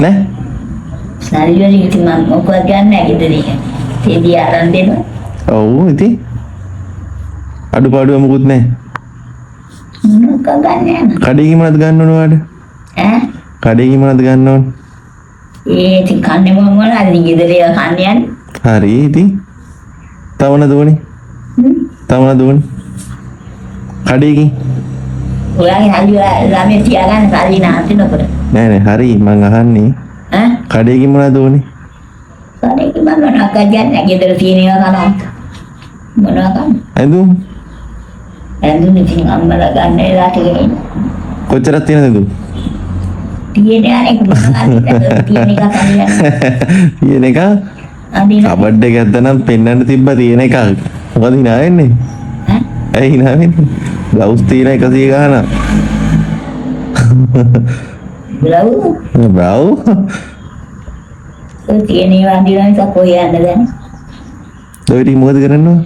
නෑ සල්ලි වලින් ඉතින් මම මොකක්ද ගන්න ඇවිදදී තේදී ආරන් දෙනවා ඔව් ඉතින් අඩුපාඩුව මොකුත් නෑ මොකක් ගන්න යන කඩේකින් මොනවද ගන්න ඕන ඔයාලට ඈ කඩේකින් මොනවද ගන්න ඕන ඒ ඉතින් කන්නේ මොනවද ගෙදර ඒවා කන්නේ යන්නේ හරි ඉතින් තවන දුවනේ කඩේකින් ඔයාගේ සල්ලි ළමයි තියාගන්න සල්ලි නාස්තිනකොට නෑ නෑ හරි මං අහන්නේ ඈ කඩේකින් මොනවද දුවනේ කඩේක මම මොනවද ගන්න ගෙදර තියෙන ඒවා කනවා මොනවද ගන්න ඇඳුම් ඉතින් අම්මලා ගන්න ඒලා ටික ඉන්න කොච්චරක් තියෙනද ඇඳුම් තියෙන අනේ මොනවද තියෙන එක කන්නේ තියෙන එක අදින කබඩ් එක ඇත්තනම් පෙන්වන්න තිබ්බා තියෙන එක මොකද hina වෙන්නේ ඈ ඇයි hina වෙන්නේ බ්ලවුස් තියෙන 100 ගානක් බ්‍රව් තියෙන ඒවා අදින එක කොහේ යන්නද දැන් දෙවිටි මොකද කරන්නේ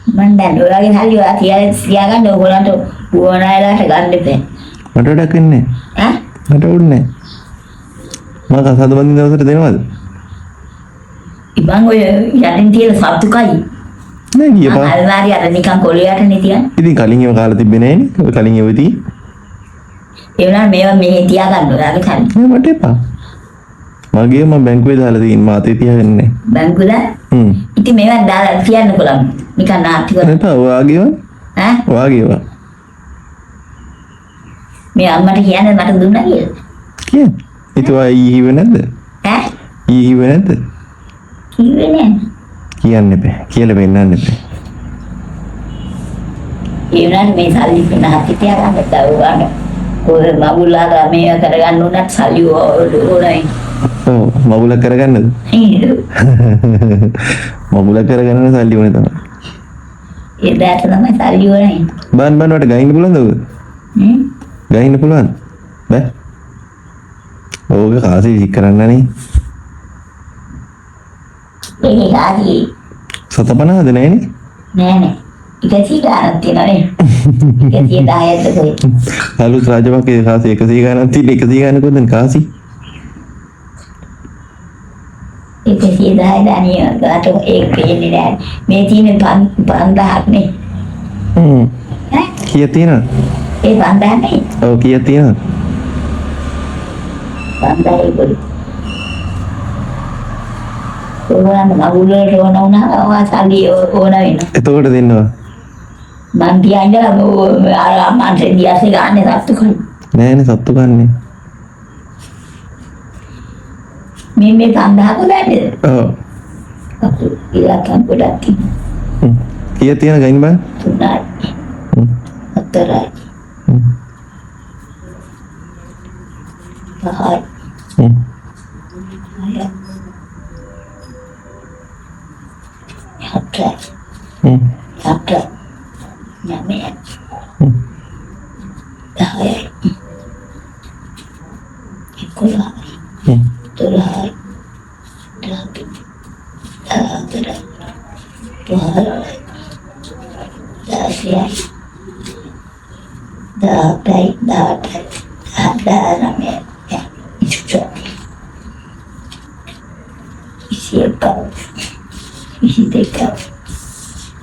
මන් දැන් ඔයාගේ සල්ලි ඔයා තියාගන්න ඕගොල්ලන්ට ඕනෑලාට ගන්න දෙපේ මට වැඩක් වෙන්නේ ඈ මට ඕනේ මම කසාද බඳින දවසට දෙනවද ඉබන් ඔය යටින් තියෙන සත්තුකයි නෑ ගියපා අල්මාරි අර නිකන් කොළියටනේ තියන්නේ ඉතින් කලින් ඒව කාලා තිබ්බේ නෑනේ ඔය කලින් ඒව ඉතින් ඒ වුණා මේවා මෙහෙ තියාගන්න ඔයාගේ සල්ලි නෑ මට එපා මගේ මම බැංකුවේ දාලා තියෙන මාතේ තියාගන්නේ බැංකුවල ඉතින් මේවා දාලා තියන්න කොළම් නිකන් නාටි කරලා එපා ඔයාගේව ඈ ඔයාගේව මේ අම්මට කියන්නේ මට දුන්නා කියලා කිය ඉතින් ඔයා ඊ හිව නැද්ද ඈ ඊ හිව නැද්ද කිව්වේ නෑ කියන්න එපා කියලා වෙන්නන්න එපා ඒ වුණාට මේ සල්ලි පෙන්නහත් තියාගන්න තවගන්න කොහෙ මගුලාලා මේක කරගන්න උනත් සල්ලි ඕනයි ඔව් මගුල කරගන්නද මගුල කරගන්න සල්ලි ඕනේ තමයි ඒ දැට තමයි සල්ලි ඕනයි බන් වට ගහින්න පුළුවන්ද ඔය ගහින්න පුළුවන් බෑ ඕක කාසි විසික් කරන්නනේ ඒ කාසි 750ද නෑනේ නෑ 100 ගානක් තියෙනනේ 110ක්ද කොයි අලුත් රාජපක්ෂේ කාසි 100 ගානක් තියෙන 100 ගානකුත් දැන් කාසි 110 දානිය ගාට ඒක පේන්නේ නෑ මේ තියෙන 5000ක් නේ ඈ කීයක් තියෙනවද ඒ 5000 නේ ඔව් කීයක් තියෙනවද 5000 පොඩි ඕනම මගුලට ඕන වුණා සල්ලි ඕන වෙනවා එතකොට දෙන්නවා මං කියන්නේ අර අම්මන්ට දියාසේ ගන්න සත්තු කයි නෑනේ සත්තු ගන්නේ මේ 5000ක දැන්නේද ඔව් අපු ඉලක්කම් ගොඩක් තියෙනවා කීයක් තියෙනවද ගහින්න බෑ 3යි 4යි 5යි 6යි 7යි Nyamnya 10යි 11යි 12යි 13යි 14යි 16යි 17යි 18යි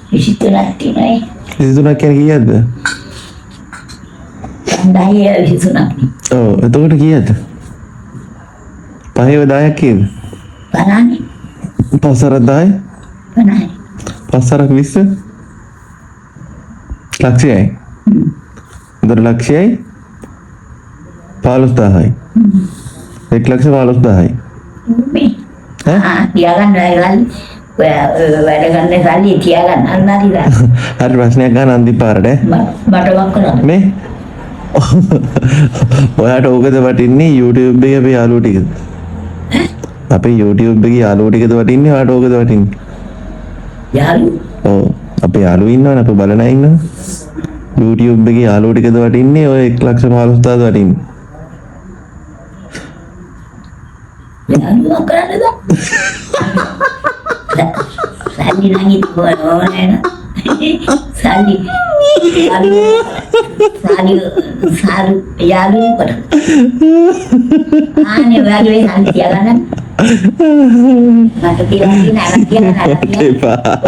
23ක් තියෙනයි 23ක් කියන්නේ කීයක්ද 23ක් ඔව් එතකොට කීයක්ද 5ව 10ක් කීයද 50නේ 5 10යි 50යි 5 20 ලක්ෂයයි එතකොට ලක්ෂයයි 15000යි 1,15,000යි මේ තියාගන්න වැඩ ගන්න සල්ලි තියාගන්න අල්මාරි දාන්න හරි ප්‍රශ්නයක් ගන්න අන්ති පාරට මට වක් කරන්න මේ ඔයාට ඕකද වටින්නේ YouTube එකේ අපේ යාළුවෝ ටිකද අපේ YouTube එකේ යාළුවෝ ටිකද වටින්නේ ඔයාට ඕකද වටින්නේ යාළුවෝ ඔව් අපේ යාළුවෝ ඉන්නවනේ අපේ බලන අය ඉන්නවනේ YouTube එකේ යාළුවෝ ටිකද වටින්නේ ඔය 1,15,000ද වටින්නේ යාළුවෝ කරන්නද සල්ලි නම් ඉතෝනේ සල්ලි Saru yalu pada. Ane yalu sali tiaga kan. Mata tiang nak tiang nak tiang. Oke, Pak.